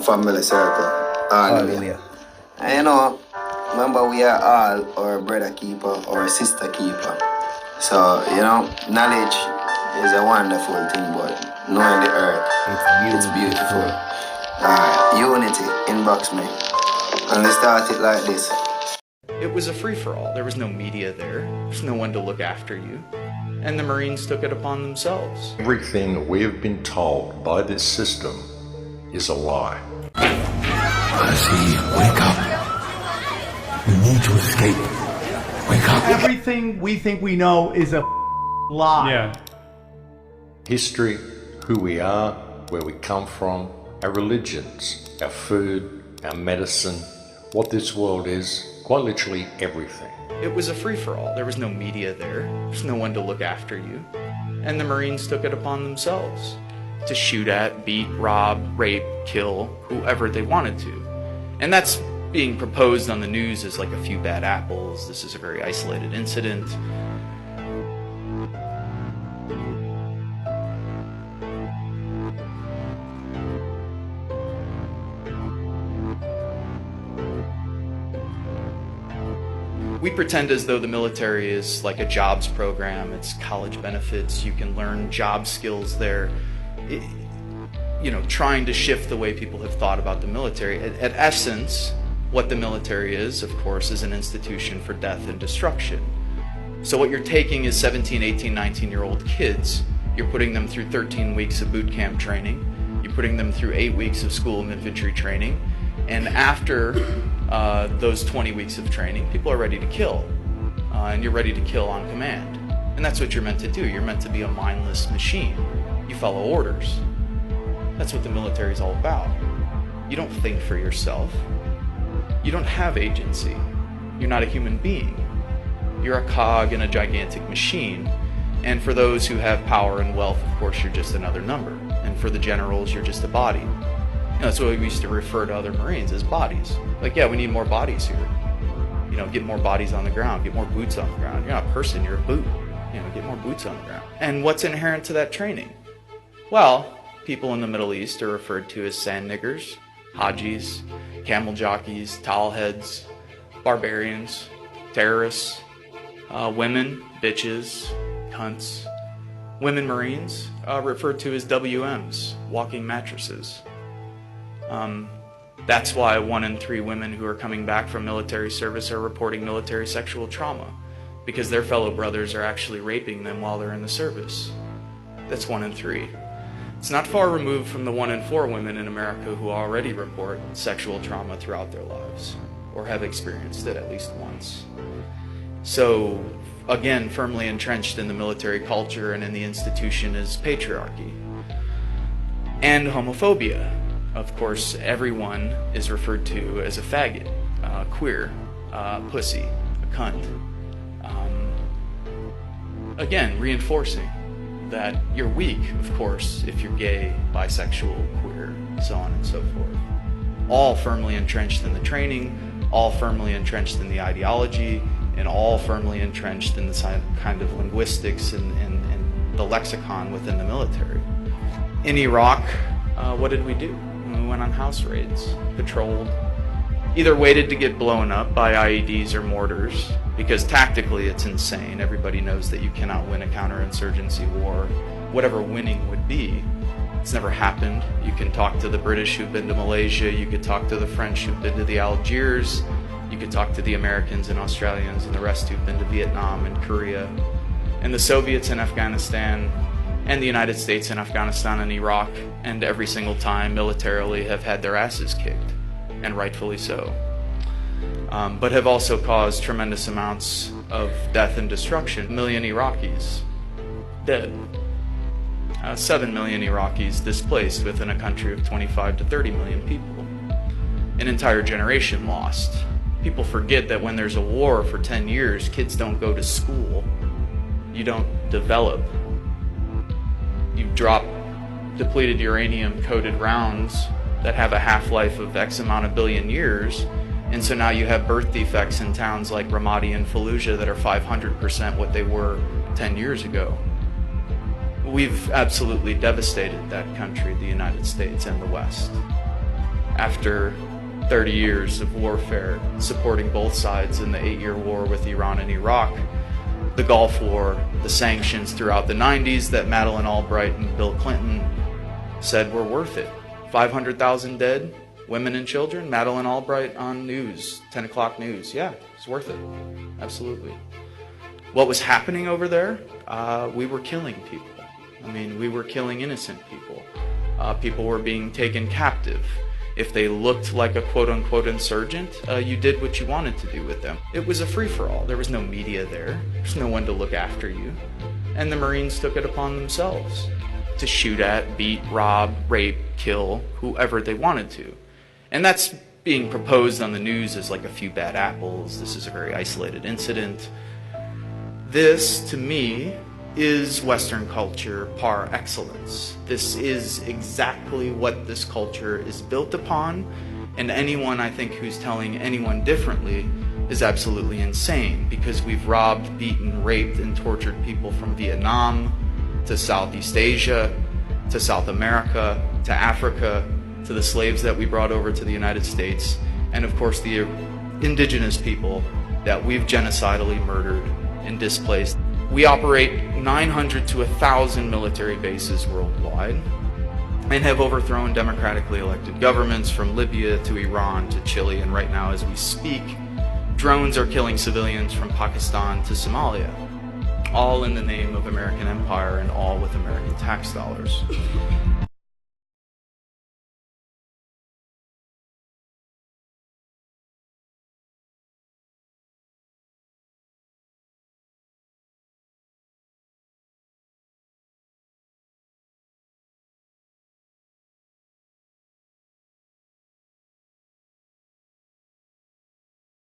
family circle. Hallelujah. And you know, remember we are all our brother keeper or sister keeper. So, you know, knowledge is a wonderful thing, but knowing the earth, it's beautiful. Unity, inbox me. And let's start it like this. It was a free-for-all. There was no media there. There's no one to look after you. And the Marines took it upon themselves. Everything we have been told by this system is a lie. Percy, wake up. You need to escape. Wake up. Everything we think we know is a lie. Yeah. History, who we are, where we come from, our religions, our food, our medicine, what this world is, quite literally everything. It was a free-for-all. There was no media there. There's no one to look after you. And the Marines took it upon themselves to shoot at, beat, rob, rape, kill whoever they wanted to. And that's being proposed on the news as like a few bad apples. This is a very isolated incident. We pretend as though the military is like a jobs program. It's college benefits. You can learn job skills there. You know, trying to shift the way people have thought about the military. At essence, what the military is, of course, is an institution for death and destruction. So what you're taking is 17, 18, 19-year-old kids. You're putting them through 13 weeks of boot camp training. You're putting them through 8 weeks of school of infantry training. And after those 20 weeks of training, people are ready to kill. And you're ready to kill on command. And that's what you're meant to do. You're meant to be a mindless machine. You follow orders. That's what the military is all about. You don't think for yourself. You don't have agency. You're not a human being. You're a cog in a gigantic machine. And for those who have power and wealth, of course, you're just another number. And for the generals, you're just a body. You know, that's what we used to refer to other Marines as bodies. Like, yeah, we need more bodies here. You know, get more bodies on the ground, get more boots on the ground. You're not a person, you're a boot. You know, get more boots on the ground. And what's inherent to that training? Well, people in the Middle East are referred to as sand niggers, hajis, camel jockeys, towel heads, barbarians, terrorists, women, bitches, cunts. Women Marines referred to as WMs, walking mattresses. That's why 1 in 3 women who are coming back from military service are reporting military sexual trauma, because their fellow brothers are actually raping them while they're in the service. That's 1 in 3. It's not far removed from the 1 in 4 women in America who already report sexual trauma throughout their lives, or have experienced it at least once. So, again, firmly entrenched in the military culture and in the institution is patriarchy. And homophobia. Of course, everyone is referred to as a faggot, queer, pussy, a cunt. Again, reinforcing that you're weak, of course, if you're gay, bisexual, queer, so on and so forth. All firmly entrenched in the training, all firmly entrenched in the ideology, and all firmly entrenched in the kind of linguistics and the lexicon within the military. In Iraq, what did we do? We went on house raids, patrolled, either waited to get blown up by IEDs or mortars, because tactically it's insane. Everybody knows that you cannot win a counterinsurgency war, whatever winning would be. It's never happened. You can talk to the British who've been to Malaysia, you could talk to the French who've been to the Algiers, you could talk to the Americans and Australians and the rest who've been to Vietnam and Korea, and the Soviets in Afghanistan, and the United States in Afghanistan and Iraq, and every single time militarily have had their asses kicked, and rightfully so. But have also caused tremendous amounts of death and destruction. 1 million Iraqis dead. 7 million Iraqis displaced within a country of 25 to 30 million people. An entire generation lost. People forget that when there's a war for 10 years, kids don't go to school. You don't develop. You drop depleted uranium-coated rounds that have a half-life of X amount of billion years, and so now you have birth defects in towns like Ramadi and Fallujah that are 500% what they were 10 years ago. We've absolutely devastated that country, the United States and the West. after 30 years of warfare, supporting both sides in the 8-year war with Iran and Iraq, the Gulf War, the sanctions throughout the 90s that Madeleine Albright and Bill Clinton said were worth it. 500,000 dead, women and children, Madeleine Albright on news, 10 o'clock news. Yeah, it's worth it. Absolutely. What was happening over there? We were killing people. I mean, we were killing innocent people. People were being taken captive. If they looked like a quote-unquote insurgent, you did what you wanted to do with them. It was a free-for-all. There was no media there. There's no one to look after you. And the Marines took it upon themselves to shoot at, beat, rob, rape, kill whoever they wanted to. And that's being proposed on the news as like a few bad apples. This is a very isolated incident. This, to me, is Western culture par excellence. This is exactly what this culture is built upon, and anyone, I think, who's telling anyone differently is absolutely insane, because we've robbed, beaten, raped, and tortured people from Vietnam to Southeast Asia, to South America, to Africa, to the slaves that we brought over to the United States, and of course the indigenous people that we've genocidally murdered and displaced. We operate 900 to 1,000 military bases worldwide and have overthrown democratically elected governments from Libya to Iran to Chile, and right now as we speak, drones are killing civilians from Pakistan to Somalia, all in the name of American empire and all with American tax dollars.